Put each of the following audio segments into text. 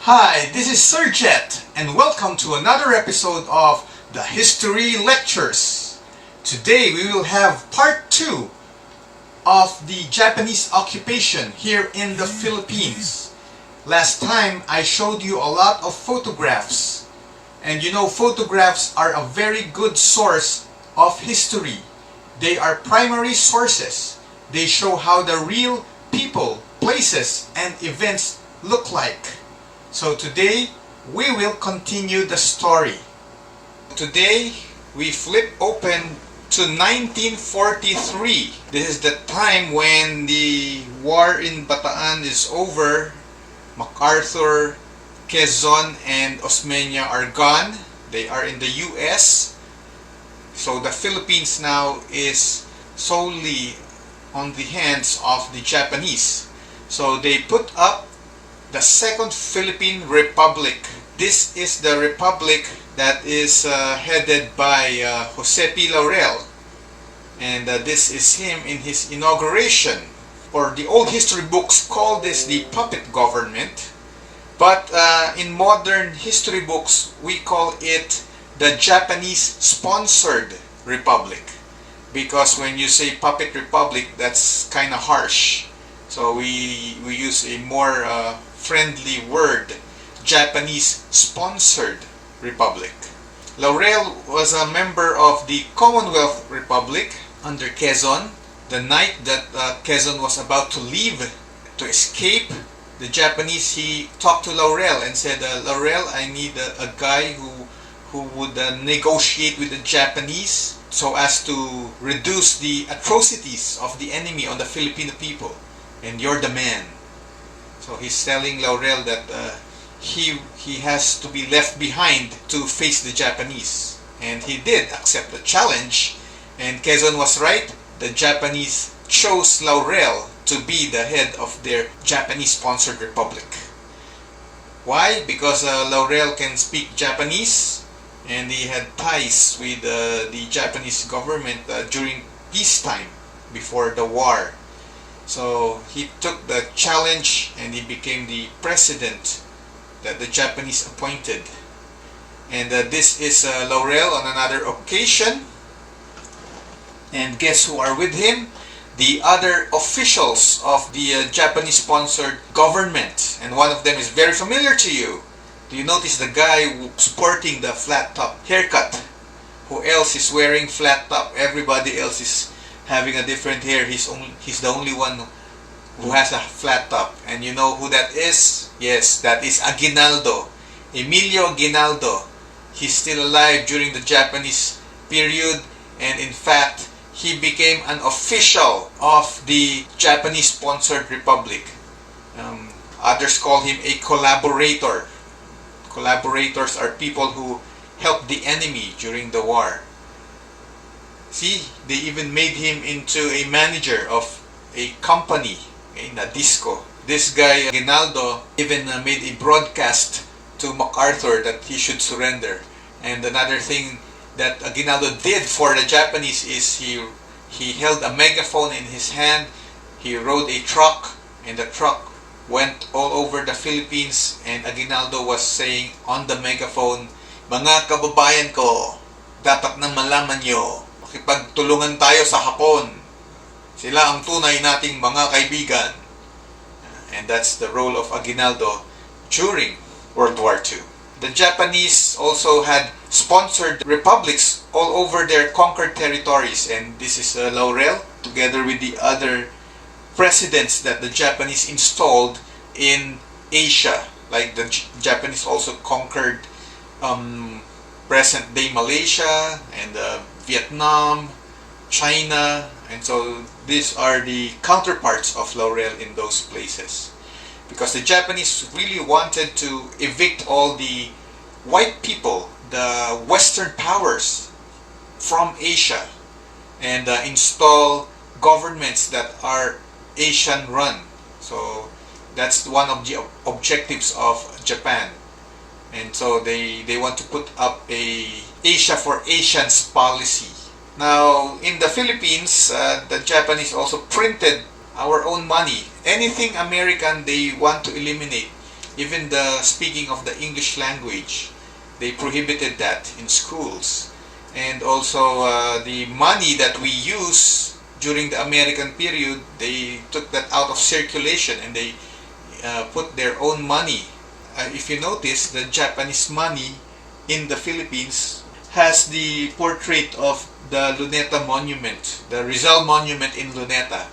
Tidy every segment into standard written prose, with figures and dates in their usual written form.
Hi, this is Sir Jet, and welcome to another episode of the History Lectures. Today we will have part 2 of the Japanese occupation here in the Philippines. Last time I showed you a lot of photographs, and you know photographs are a very good source of history. They are primary sources. They show how the real people, places, and events look like. So today, we will continue the story. Today, we flip open to 1943. This is the time when the war in Bataan is over. MacArthur, Quezon, and Osmeña are gone. They are in the US. So the Philippines now is solely on the hands of the Japanese. So they put up the Second Philippine Republic. This is the republic that is headed by Jose P. Laurel. And this is him in his inauguration. Or the old history books call this the puppet government. But in modern history books, we call it the Japanese-sponsored republic. Because when you say puppet republic, that's kind of harsh. So we use a more friendly word, Japanese-sponsored republic. Laurel was a member of the Commonwealth Republic under Quezon. The night that Quezon was about to leave, to escape the Japanese, he talked to Laurel and said, Laurel, I need a guy who would negotiate with the Japanese so as to reduce the atrocities of the enemy on the Filipino people. And you're the man. So he's telling Laurel that he has to be left behind to face the Japanese. And he did accept the challenge. And Quezon was right. The Japanese chose Laurel to be the head of their Japanese-sponsored republic. Why? Because Laurel can speak Japanese, and he had ties with the Japanese government during peacetime, before the war. So he took the challenge and he became the president that the Japanese appointed. And this is Laurel on another occasion. And guess who are with him? The other officials of the Japanese-sponsored government. And one of them is very familiar to you. Do you notice the guy sporting the flat top haircut? Who else is wearing flat top? Everybody else is having a different hair. He's the only one who has a flat top. And you know who that is? Yes, that is Aguinaldo. Emilio Aguinaldo. He's still alive during the Japanese period, and in fact, he became an official of the Japanese-sponsored republic. Others call him a collaborator. Collaborators are people who help the enemy during the war. See, they even made him into a manager of a company in a disco. This guy, Aguinaldo, even made a broadcast to MacArthur that he should surrender. And another thing that Aguinaldo did for the Japanese is he held a megaphone in his hand. He rode a truck, and the truck went all over the Philippines, and Aguinaldo was saying on the megaphone, "Mga kababayan ko, dapat na malaman nyo, makipagtulungan tayo sa Hapon. Sila ang tunay nating mga kaibigan." And that's the role of Aguinaldo during World War II. The Japanese also had sponsored republics all over their conquered territories, and this is Laurel together with the other presidents that the Japanese installed in Asia. Like the Japanese also conquered present-day Malaysia and Vietnam, China, and so these are the counterparts of Laurel in those places. Because the Japanese really wanted to evict all the white people, the Western powers from Asia, and install governments that are Asian run. So that's one of the objectives of Japan. And so they want to put up a Asia for Asians policy. Now in the Philippines, the Japanese also printed our own money. Anything American they want to eliminate. Even the speaking of the English language, they prohibited that in schools. And also the money that we use during the American period, they took that out of circulation and they put their own money. If you notice, the Japanese money in the Philippines has the portrait of the Luneta Monument, the Rizal Monument in Luneta.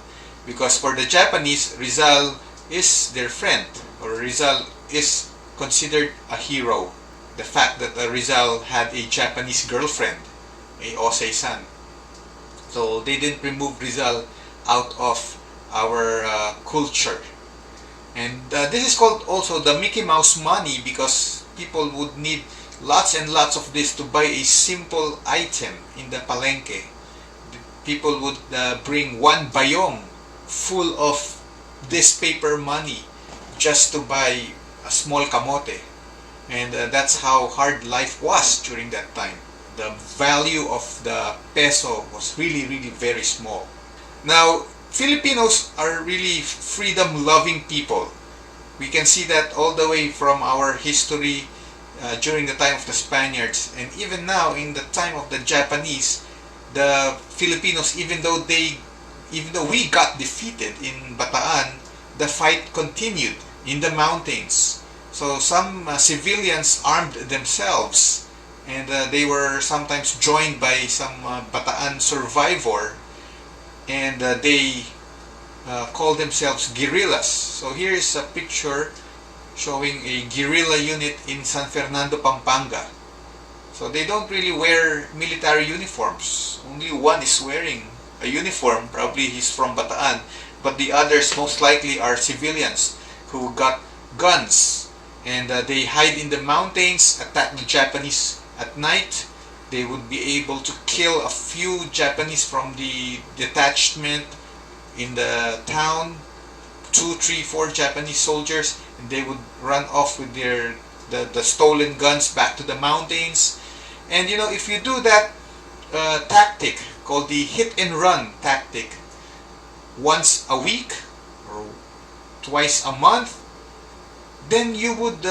Because for the Japanese, Rizal is their friend, or Rizal is considered a hero. The fact that Rizal had a Japanese girlfriend, a Osei-san. So they didn't remove Rizal out of our culture. And this is called also the Mickey Mouse money, because people would need lots and lots of this to buy a simple item in the palengke. People would bring one bayong full of this paper money just to buy a small kamote. And that's how hard life was during that time. The value of the peso was really very small. Now, Filipinos are really freedom-loving people. We can see that all the way from our history during the time of the Spaniards, and even now in the time of the Japanese. The Filipinos, even though we got defeated in Bataan, the fight continued in the mountains. So some civilians armed themselves, and they were sometimes joined by some Bataan survivor, and they called themselves guerrillas. So here is a picture showing a guerrilla unit in San Fernando, Pampanga. So they don't really wear military uniforms. Only one is wearing a uniform. Probably he's from Bataan, but the others most likely are civilians who got guns, and they hide in the mountains, attack the Japanese at night. They would be able to kill a few Japanese from the detachment in the town, 2, 3, 4 Japanese soldiers, and they would run off with the stolen guns back to the mountains. And you know, if you do that tactic called the hit and run tactic once a week or twice a month, then you would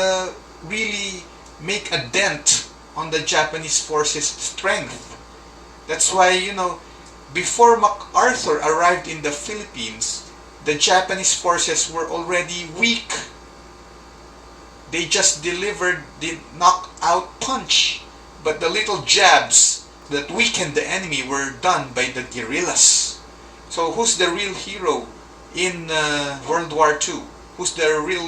really make a dent on the Japanese forces' strength. That's why, you know, before MacArthur arrived in the Philippines, the Japanese forces were already weak. They just delivered the knockout punch, but the little jabs that weakened the enemy were done by the guerrillas. So who's the real hero in World War II? Who's the real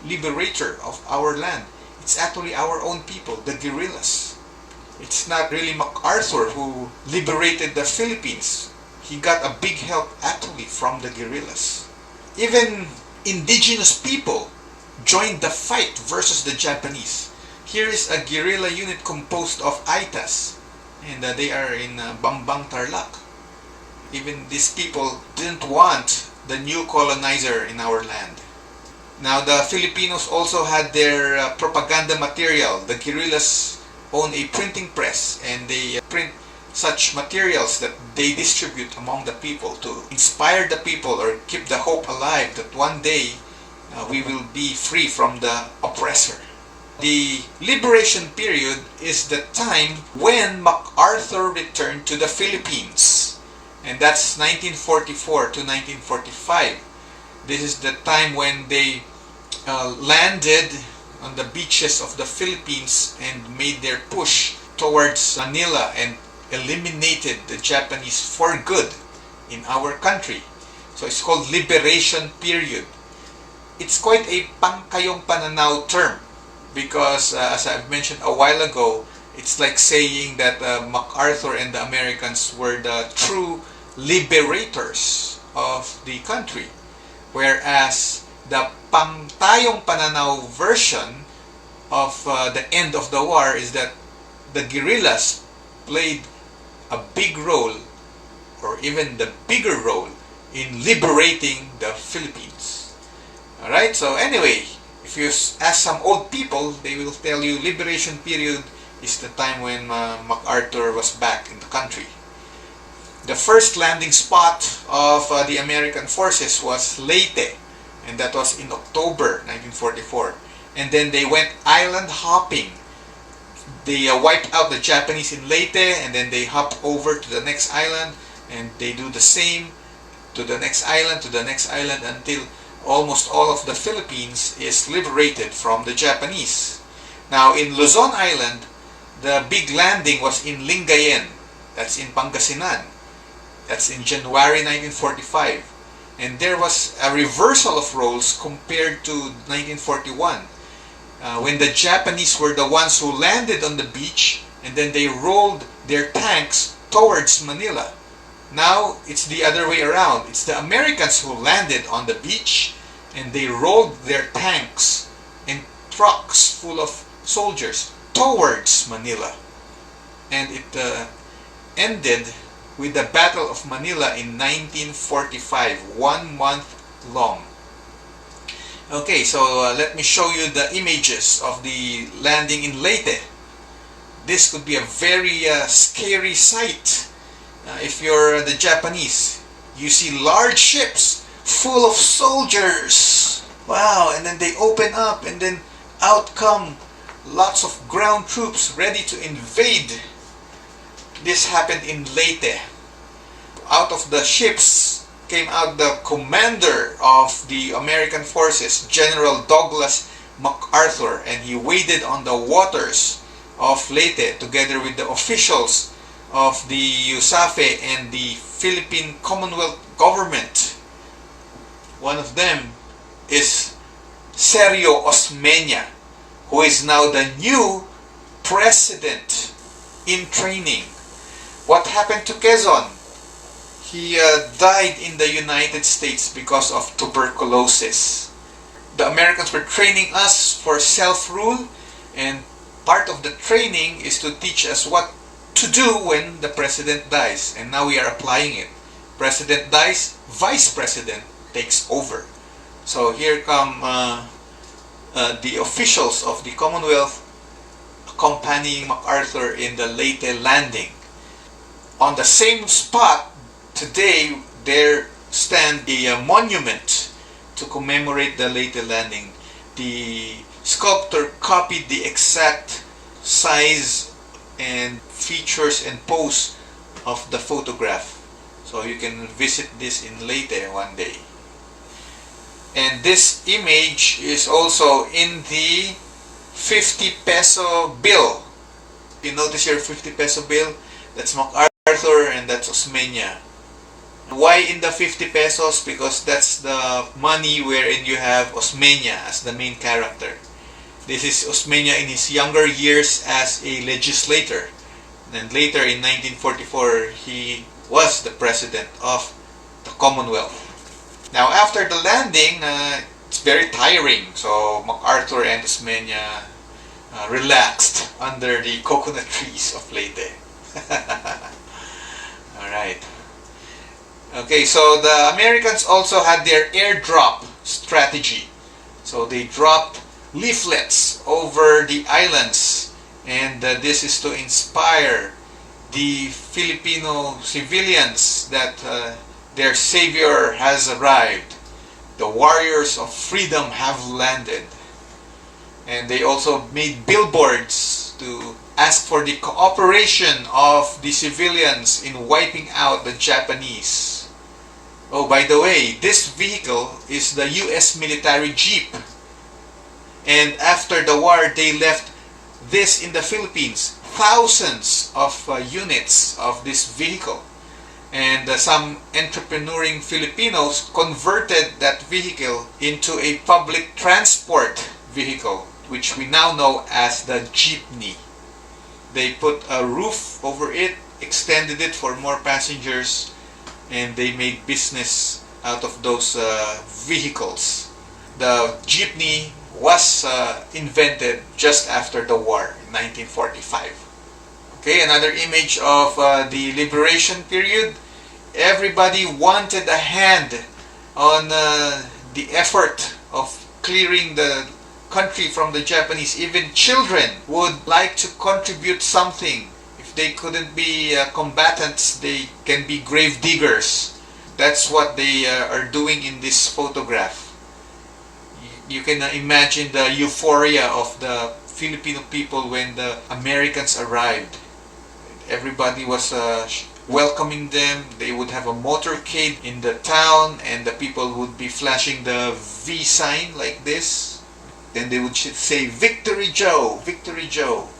liberator of our land? It's actually our own people, the guerrillas. It's not really MacArthur who liberated the Philippines. He got a big help actually from the guerrillas. Even indigenous people joined the fight versus the Japanese. Here is a guerrilla unit composed of Aitas, and they are in Bambang Tarlac. Even these people didn't want the new colonizer in our land. Now the Filipinos also had their propaganda material. The guerrillas own a printing press, and they print such materials that they distribute among the people to inspire the people or keep the hope alive that one day we will be free from the oppressor. The liberation period is the time when MacArthur returned to the Philippines, and that's 1944 to 1945. This is the time when they landed on the beaches of the Philippines and made their push towards Manila and eliminated the Japanese for good in our country. So it's called liberation period. It's quite a pangkayong pananaw term, because as I've mentioned a while ago, it's like saying that MacArthur and the Americans were the true liberators of the country, whereas the pangtayong pananaw version of the end of the war is that the guerrillas played a big role, or even the bigger role, in liberating the Philippines. Alright, so anyway, if you ask some old people, they will tell you liberation period is the time when MacArthur was back in the country. The first landing spot of the American forces was Leyte, and that was in October 1944. And then they went island hopping. They wiped out the Japanese in Leyte, and then they hop over to the next island, and they do the same to the next island, to the next island, until almost all of the Philippines is liberated from the Japanese. Now in Luzon Island, the big landing was in Lingayen, that's in Pangasinan. That's in January 1945. And there was a reversal of roles compared to 1941. When the Japanese were the ones who landed on the beach, and then they rolled their tanks towards Manila. Now it's the other way around. It's the Americans who landed on the beach, and they rolled their tanks and trucks full of soldiers towards Manila. And it ended with the Battle of Manila in 1945, 1 month long. Okay, so let me show you the images of the landing in Leyte. This could be a very scary sight. If you're the Japanese, you see large ships full of soldiers. Wow, and then they open up, and then out come lots of ground troops ready to invade. This happened in Leyte. Out of the ships came out the commander of the American forces, General Douglas MacArthur, and he waded on the waters of Leyte together with the officials of the USAFE and the Philippine Commonwealth government. One of them is Sergio Osmeña, who is now the new president in training. What happened to Quezon? He died in the United States because of tuberculosis. The Americans were training us for self-rule, and part of the training is to teach us what to do when the president dies, and now we are applying it. President dies, vice president takes over. So here come the officials of the Commonwealth accompanying MacArthur in the Leyte landing. On the same spot, today there stands a monument to commemorate the Leyte landing. The sculptor copied the exact size and features and pose of the photograph. So you can visit this in Leyte one day. And this image is also in the 50 peso bill. You notice your 50 peso bill? That's MacArthur and that's Osmeña. Why in the 50 pesos? Because that's the money wherein you have Osmeña as the main character. This is Osmeña in his younger years as a legislator. And later in 1944, he was the president of the Commonwealth. Now after the landing, it's very tiring. So MacArthur and Osmeña relaxed under the coconut trees of Leyte. Alright. Okay, so the Americans also had their airdrop strategy. So they dropped leaflets over the islands, and this is to inspire the Filipino civilians that their savior has arrived. The warriors of freedom have landed. And they also made billboards to ask for the cooperation of the civilians in wiping out the Japanese. Oh, by the way, this vehicle is the US military jeep. And after the war, they left this in the Philippines. Thousands of units of this vehicle. And some entrepreneuring Filipinos converted that vehicle into a public transport vehicle, which we now know as the jeepney. They put a roof over it, extended it for more passengers, and they made business out of those vehicles. The jeepney was invented just after the war in 1945. Okay, another image of the liberation period. Everybody wanted a hand on the effort of clearing the country from the Japanese. Even children would like to contribute something. If they couldn't be combatants, they can be grave diggers. That's what they are doing in this photograph. You can imagine the euphoria of the Filipino people when the Americans arrived. Everybody was welcoming them. They would have a motorcade in the town, and the people would be flashing the V sign like this. Then they would say, "Victory Joe! Victory Joe!"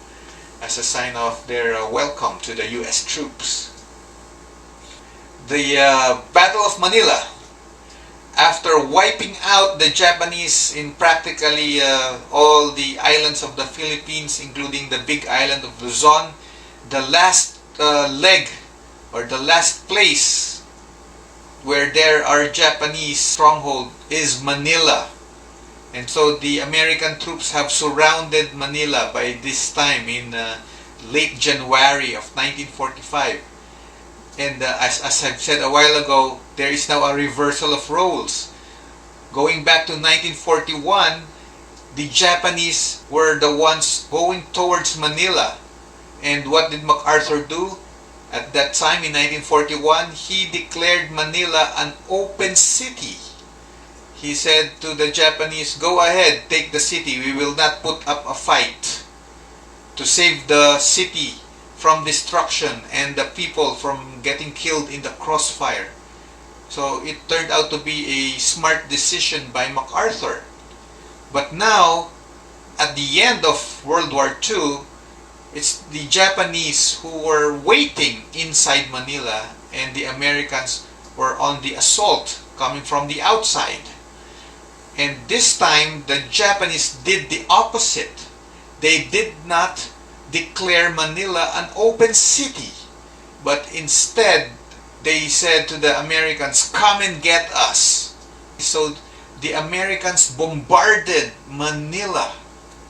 as a sign of their welcome to the US troops. The Battle of Manila. After wiping out the Japanese in practically all the islands of the Philippines, including the big island of Luzon, the last leg, or the last place where there are Japanese stronghold is Manila. And so the American troops have surrounded Manila by this time in late January of 1945. And as I've said a while ago, there is now a reversal of roles. Going back to 1941, the Japanese were the ones going towards Manila. And what did MacArthur do? At that time in 1941, he declared Manila an open city. He said to the Japanese, "Go ahead, take the city. We will not put up a fight," to save the city from destruction and the people from getting killed in the crossfire. So it turned out to be a smart decision by MacArthur. But now, at the end of World War II, it's the Japanese who were waiting inside Manila, and the Americans were on the assault coming from the outside. And this time, the Japanese did the opposite. They did not declare Manila an open city, but instead they said to the Americans, "Come and get us." So the Americans bombarded Manila.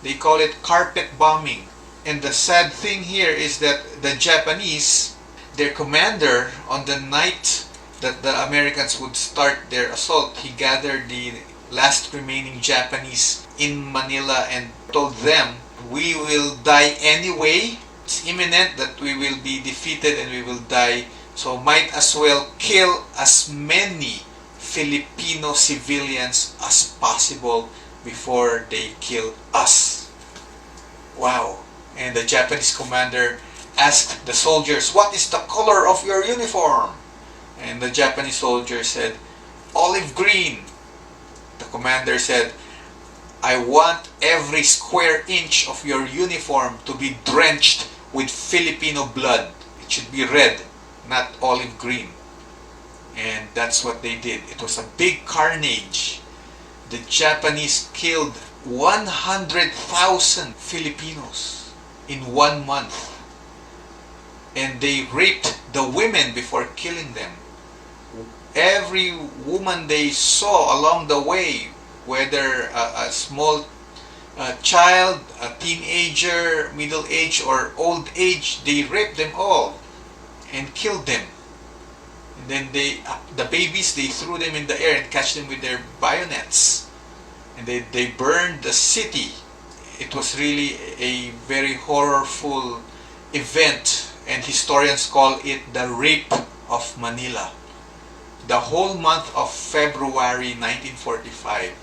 They call it carpet bombing. And the sad thing here is that the Japanese, their commander, on the night that the Americans would start their assault, he gathered the last remaining Japanese in Manila and told them, "We will die anyway. It's imminent that we will be defeated and we will die. So might as well kill as many Filipino civilians as possible before they kill us." Wow. And the Japanese commander asked the soldiers, "What is the color of your uniform?" And the Japanese soldier said, "Olive green." The commander said, "I want every square inch of your uniform to be drenched with Filipino blood. It should be red, not olive green." And that's what they did. It was a big carnage. The Japanese killed 100,000 Filipinos in 1 month. And they raped the women before killing them. Every woman they saw along the way, whether a small child, a teenager, middle age, or old age, they raped them all and killed them. And then the babies, they threw them in the air and catch them with their bayonets. And they burned the city. It was really a very horrorful event, and historians call it the Rape of Manila. The whole month of February 1945.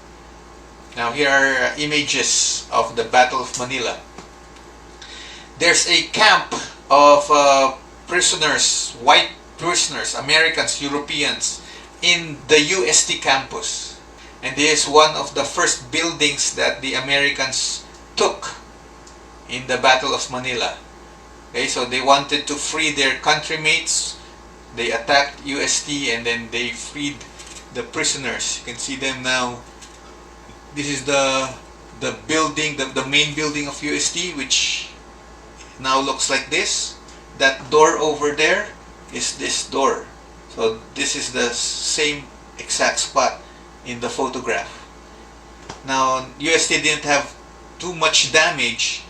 Now here are images of the Battle of Manila. There's a camp of prisoners, white prisoners, Americans, Europeans, in the UST campus. And this is one of the first buildings that the Americans took in the Battle of Manila. Okay, so they wanted to free their countrymates. They attacked UST and then they freed the prisoners. You can see them now. This is the building, the main building of UST, which now looks like this. That door over there is this door. So this is the same exact spot in the photograph. Now UST didn't have too much damage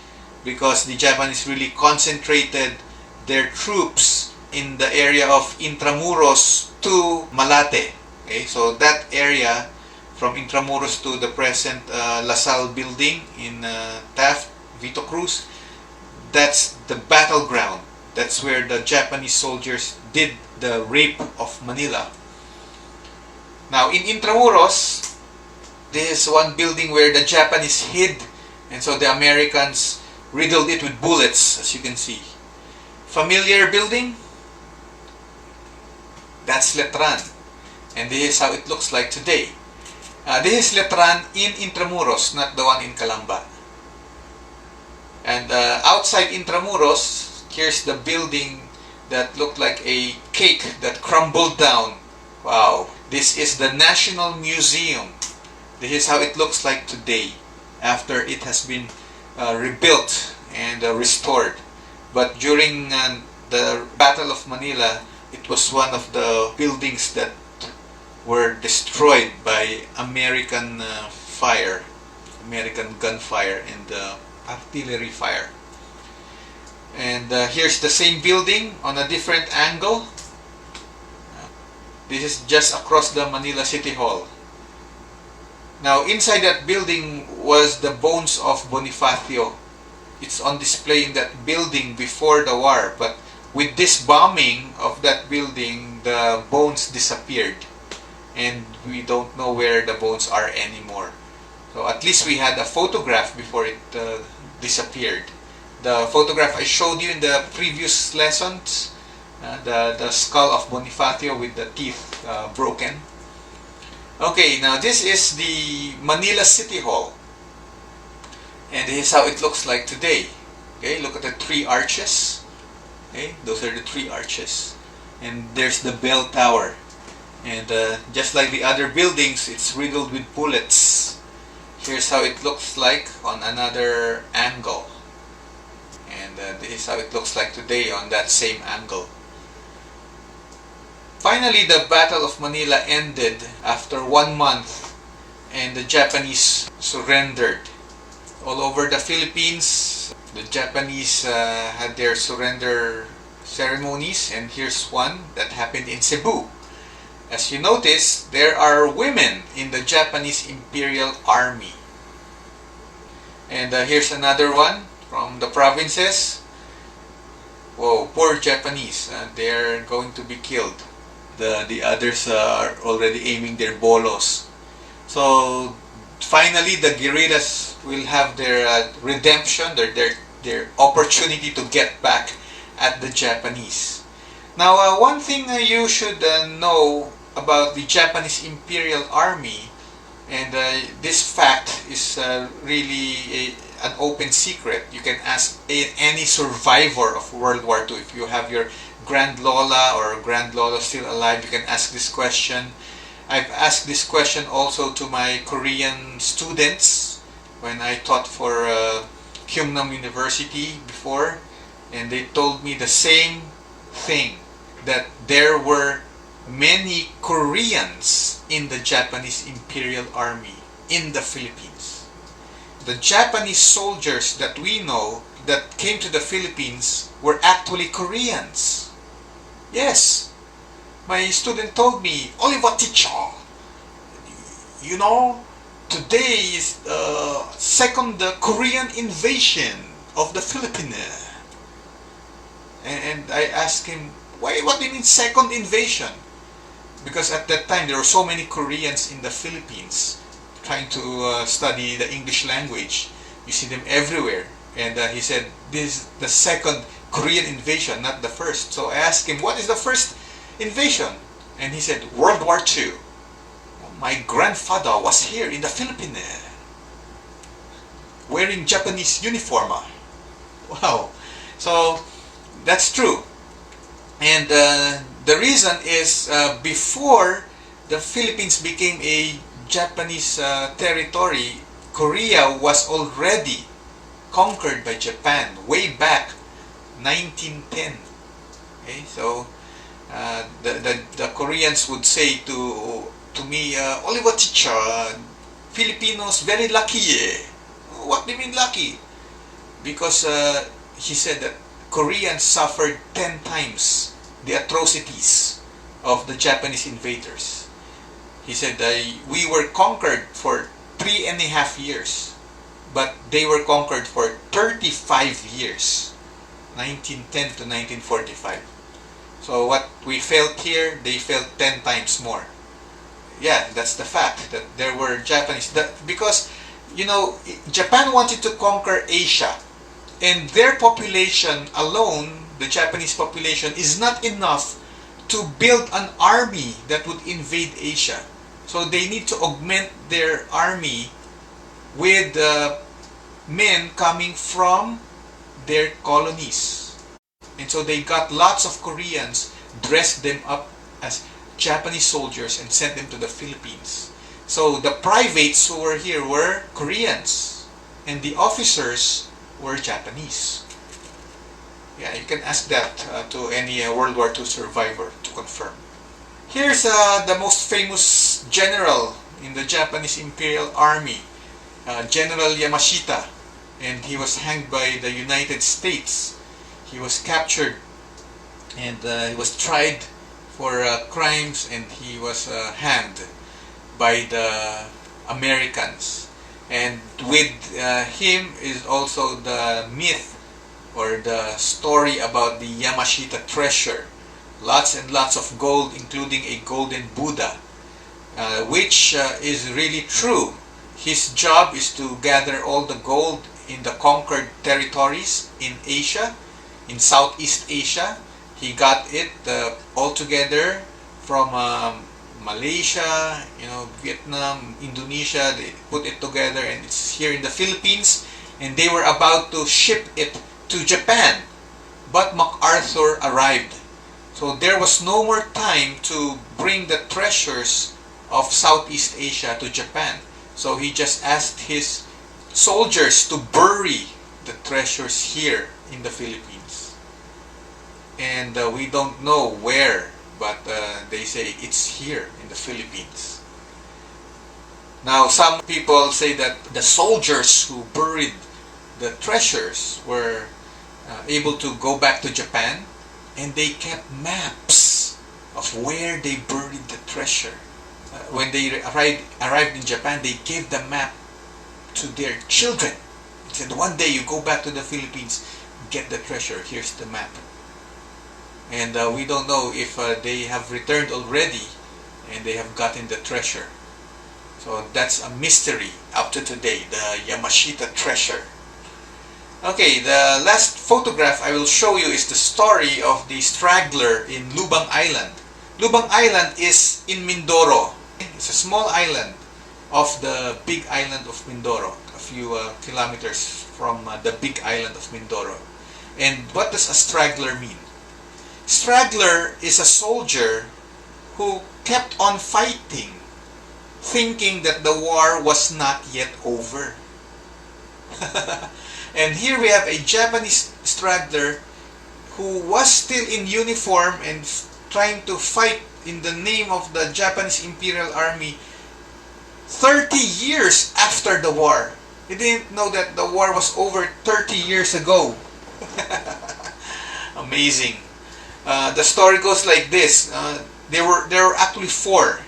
because the Japanese really concentrated their troops in the area of Intramuros to Malate. Okay, so that area from Intramuros to the present LaSalle building in Taft, Vito Cruz, that's the battleground. That's where the Japanese soldiers did the rape of Manila. Now in Intramuros, This is one building where the Japanese hid, and so the Americans riddled it with bullets, as you can see. Familiar building? That's Letran. And this is how it looks like today. This is Letran in Intramuros, not the one in Calamba. And outside Intramuros, here's the building that looked like a cake that crumbled down. Wow. This is the National Museum. This is how it looks like today, after it has been rebuilt and restored. But during the Battle of Manila, it was one of the buildings that were destroyed by American fire, American gunfire and artillery fire. And here's the same building on a different angle. This is just across the Manila City Hall. Now inside that building was the bones of Bonifacio. It's on display in that building before the war, but with this bombing of that building, the bones disappeared, and we don't know where the bones are anymore. So at least we had a photograph before it disappeared. The photograph I showed you in the previous lessons, the skull of Bonifacio with the teeth broken. Okay, now this is the Manila City Hall, and this is how it looks like today. Okay, look at the three arches. Okay, those are the three arches, and there's the bell tower. And just like the other buildings, it's riddled with bullets. Here's how it looks like on another angle, and this is how it looks like today on that same angle. Finally, the Battle of Manila ended after 1 month, and the Japanese surrendered. All over the Philippines, the Japanese had their surrender ceremonies, and here's one that happened in Cebu. As you notice, there are women in the Japanese Imperial Army. And here's another one from the provinces. Whoa, poor Japanese. They're going to be killed. The others are already aiming their bolos. So finally the guerrillas will have their redemption, their opportunity to get back at the Japanese. Now one thing you should know about the Japanese Imperial Army, and this fact is really an open secret. You can ask any survivor of World War II. If you have your Grand Lola or Grand Lola still alive, you can ask this question. I've asked this question also to my Korean students when I taught for Kyungnam University before, and they told me the same thing, that there were many Koreans in the Japanese Imperial Army in the Philippines. The Japanese soldiers that we know that came to the Philippines were actually Koreans. Yes, my student told me, Oliver teacher, you know, today is second Korean invasion of the Philippines. And I asked him, why? What do you mean second invasion? Because at that time there were so many Koreans in the Philippines trying to study the English language. You see them everywhere. And he said, this is the second Korean invasion, not the first. So I asked him, what is the first invasion? And he said, World War II. My grandfather was here in the Philippines wearing Japanese uniform. Wow. So that's true. And the reason is before the Philippines became a Japanese territory, Korea was already conquered by Japan way back 1910. Okay, so the Koreans would say to me, Oliver teacher, Filipinos very lucky. What do you mean lucky? Because he said that Koreans suffered 10 times the atrocities of the Japanese invaders. He said we were conquered for 3.5 years, but they were conquered for 35 years, 1910 to 1945. So what we felt here, they felt 10 times more. yeah, that's the fact that there were Japanese. Because, you know, Japan wanted to conquer Asia, and their population alone, the Japanese population, is not enough to build an army that would invade Asia. So they need to augment their army with men coming from their colonies. And so they got lots of Koreans, dressed them up as Japanese soldiers, and sent them to the Philippines. So the privates who were here were Koreans, and the officers were Japanese. Yeah, you can ask that to any World War II survivor to confirm. Here's the most famous general in the Japanese Imperial Army, General Yamashita, and he was hanged by the United States. He was captured, and he was tried for crimes, and he was hanged by the Americans. And with him is also the myth or the story about the Yamashita treasure. Lots and lots of gold, including a golden Buddha, which is really true. His job is to gather all the gold in the conquered territories in Asia, in Southeast Asia. He got it all together from Malaysia, you know, Vietnam, Indonesia. They put it together, and it's here in the Philippines, and they were about to ship it to Japan, but MacArthur arrived. So there was no more time to bring the treasures of Southeast Asia to Japan. So he just asked his soldiers to bury the treasures here in the Philippines. And we don't know where, but they say it's here in the Philippines. Now, some people say that the soldiers who buried the treasures were able to go back to Japan, and they kept maps of where they buried the treasure. When they arrived in Japan, they gave the map to their children. They said, one day you go back to the Philippines, get the treasure, here's the map. And we don't know if they have returned already and they have gotten the treasure. So that's a mystery up to today, the Yamashita treasure. Okay, the last photograph I will show you is the story of the Straggler in Lubang Island. Lubang Island is in Mindoro. It's a small island off the big island of Mindoro, a few kilometers from the big island of Mindoro. And what does a straggler mean? Straggler is a soldier who kept on fighting, thinking that the war was not yet over. And here we have a Japanese straggler who was still in uniform and trying to fight in the name of the Japanese Imperial Army 30 years after the war. He didn't know that the war was over 30 years ago. Amazing. The story goes like this. There were actually four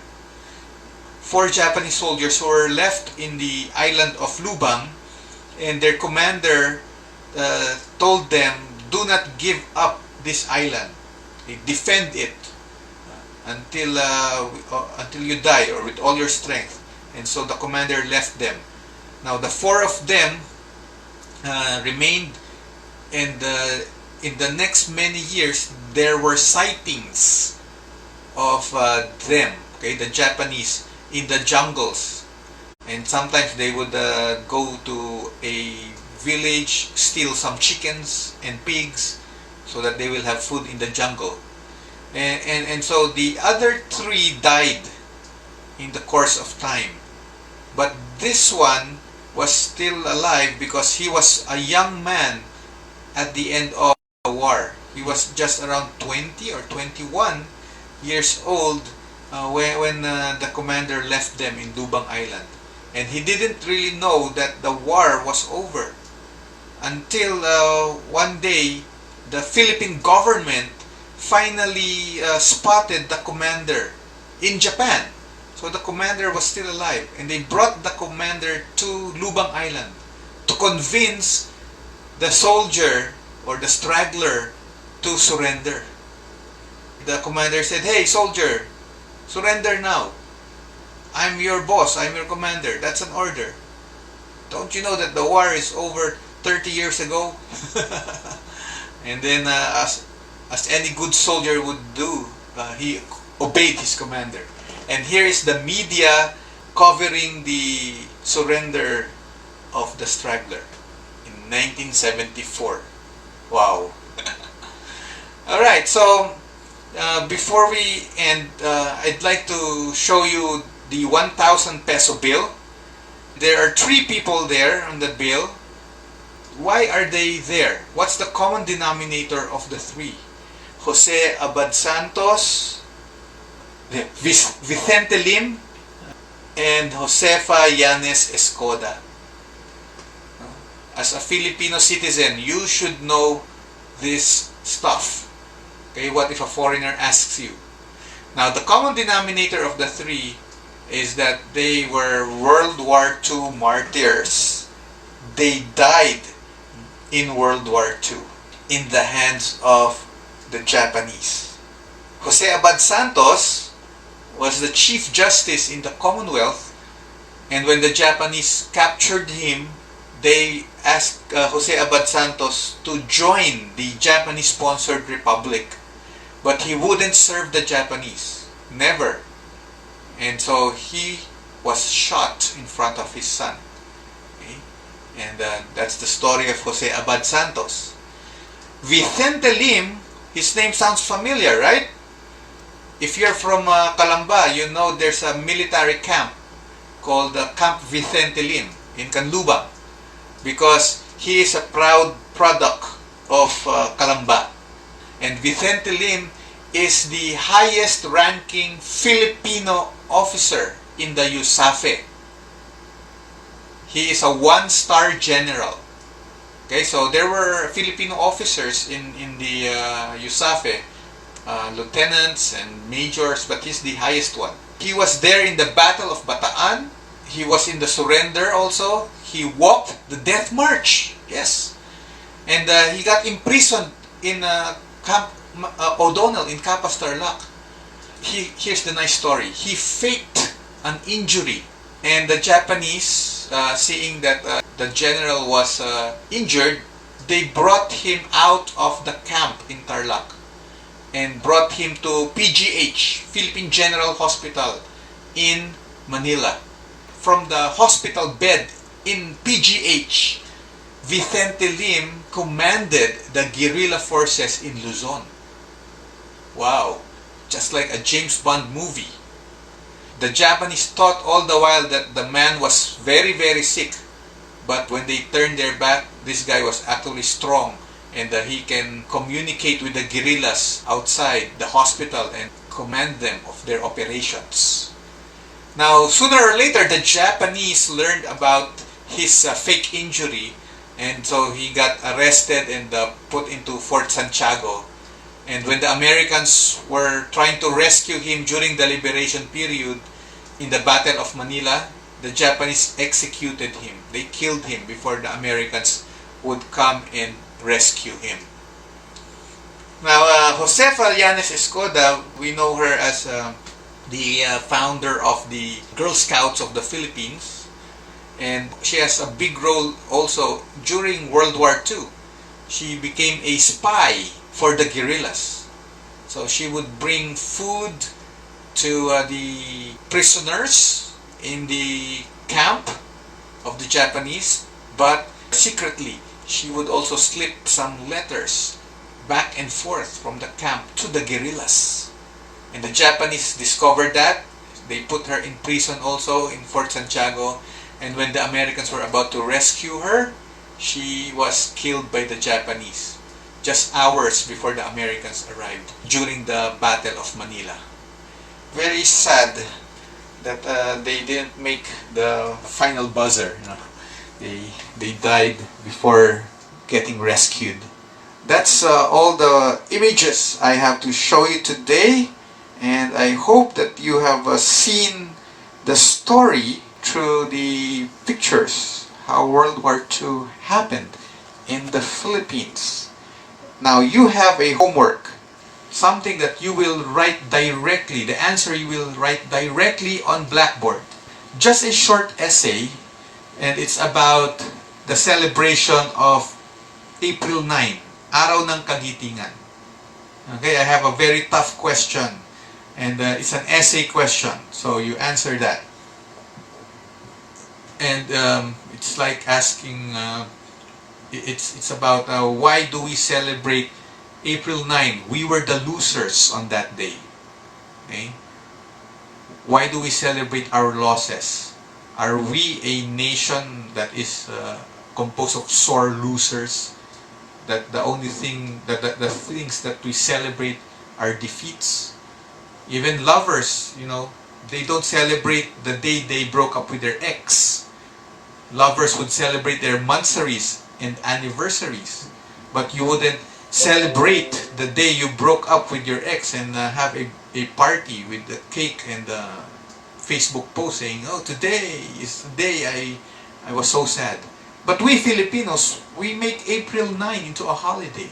Japanese soldiers who were left in the island of Lubang, and their commander told them, do not give up this island. Defend it until you die, or with all your strength. And so the commander left them. Now the four of them remained, and in the next many years there were sightings of them, okay, the Japanese, in the jungles. And sometimes they would go to a village, steal some chickens and pigs so that they will have food in the jungle. And so the other three died in the course of time. But this one was still alive because he was a young man at the end of the war. He was just around 20 or 21 years old when the commander left them in Lubang Island. And he didn't really know that the war was over until one day the Philippine government finally spotted the commander in Japan. So the commander was still alive, and they brought the commander to Lubang Island to convince the soldier or the straggler to surrender. The commander said, "Hey soldier, surrender now." I'm your boss, I'm your commander. That's an order. Don't you know that the war is over 30 years ago? And then, as any good soldier would do, he obeyed his commander. And here is the media covering the surrender of the Straggler in 1974. Wow. Alright, so before we end, I'd like to show you the 1,000 peso bill. There are 3 people there on the bill. Why are they there? What's the common denominator of the 3? Jose Abad Santos, Vicente Lim, and Josefa Yanes Escoda. As a Filipino citizen, you should know this stuff. Okay, what if a foreigner asks you? Now, the common denominator of the 3 is that they were World War II martyrs. They died in World War II in the hands of the Japanese. Jose Abad Santos was the Chief Justice in the Commonwealth, and when the Japanese captured him, they asked Jose Abad Santos to join the Japanese-sponsored republic, but he wouldn't serve the Japanese. Never. And so he was shot in front of his son. Okay? And that's the story of Jose Abad Santos. Vicente Lim, his name sounds familiar, right? If you're from Calamba, you know there's a military camp called Camp Vicente Lim in Canlubang, because he is a proud product of Calamba. And Vicente Lim is the highest ranking Filipino officer in the USAFE. He is a 1-star general. Okay, so there were Filipino officers in the USAFE, lieutenants and majors, but he's the highest one. He was there in the Battle of Bataan. He was in the surrender also. He walked the Death March. Yes. And he got imprisoned in Camp O'Donnell in Capas Tarlac. Here's the nice story. He faked an injury, and the Japanese, seeing that the general was injured, they brought him out of the camp in Tarlac and brought him to PGH, Philippine General Hospital in Manila. From the hospital bed in PGH, Vicente Lim commanded the guerrilla forces in Luzon. Wow, just like a James Bond movie. The Japanese thought all the while that the man was very, very sick. But when they turned their back, this guy was actually strong, and he can communicate with the guerrillas outside the hospital and command them of their operations. Now, sooner or later, the Japanese learned about his fake injury, and so he got arrested and put into Fort Santiago. And when the Americans were trying to rescue him during the liberation period in the Battle of Manila, the Japanese executed him. They killed him before the Americans would come and rescue him. Now, Josefa Yanes Escoda, we know her as the founder of the Girl Scouts of the Philippines, and she has a big role also during World War II. She became a spy for the guerrillas. So she would bring food to the prisoners in the camp of the Japanese, but secretly she would also slip some letters back and forth from the camp to the guerrillas. And the Japanese discovered that. They put her in prison also in Fort Santiago, and when the Americans were about to rescue her, she was killed by the Japanese just hours before the Americans arrived during the Battle of Manila. Very sad that they didn't make the final buzzer. They died before getting rescued. That's all the images I have to show you today, and I hope that you have seen the story through the pictures, how World War II happened in the Philippines. Now you have a homework. something that you will write directly, the answer you will write directly on blackboard. Just a short essay, and it's about the celebration of April 9, Araw ng Kagitingan. Okay, I have a very tough question, and it's an essay question, so you answer that. And it's like asking, it's about why do we celebrate April 9? We were the losers on that day. Okay? Why do we celebrate our losses? Are we a nation that is composed of sore losers? That the only thing, the things that we celebrate are defeats? Even lovers, they don't celebrate the day they broke up with their ex. Lovers would celebrate their monthsaries and anniversaries, but you wouldn't celebrate the day you broke up with your ex and have a party with the cake and the Facebook post saying, oh, today is the day I was so sad. But we Filipinos, we make April 9 into a holiday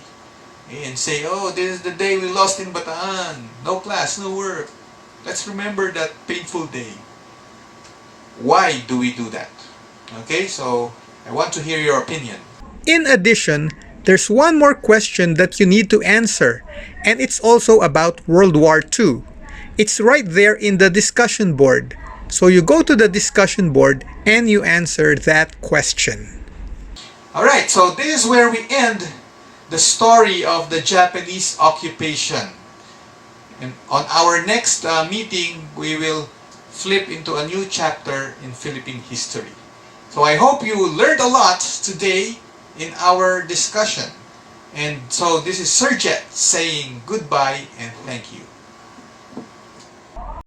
and say, oh, this is the day we lost in Bataan. No class, no work. Let's remember that painful day. Why do we do that? Okay, so I want to hear your opinion. In addition, there's one more question that you need to answer, and it's also about World War II. It's right there in the discussion board. So you go to the discussion board and you answer that question. Alright, so this is where we end the story of the Japanese occupation. And on our next meeting, we will flip into a new chapter in Philippine history. So I hope you learned a lot today in our discussion. And so this is Sir Jet saying goodbye and thank you.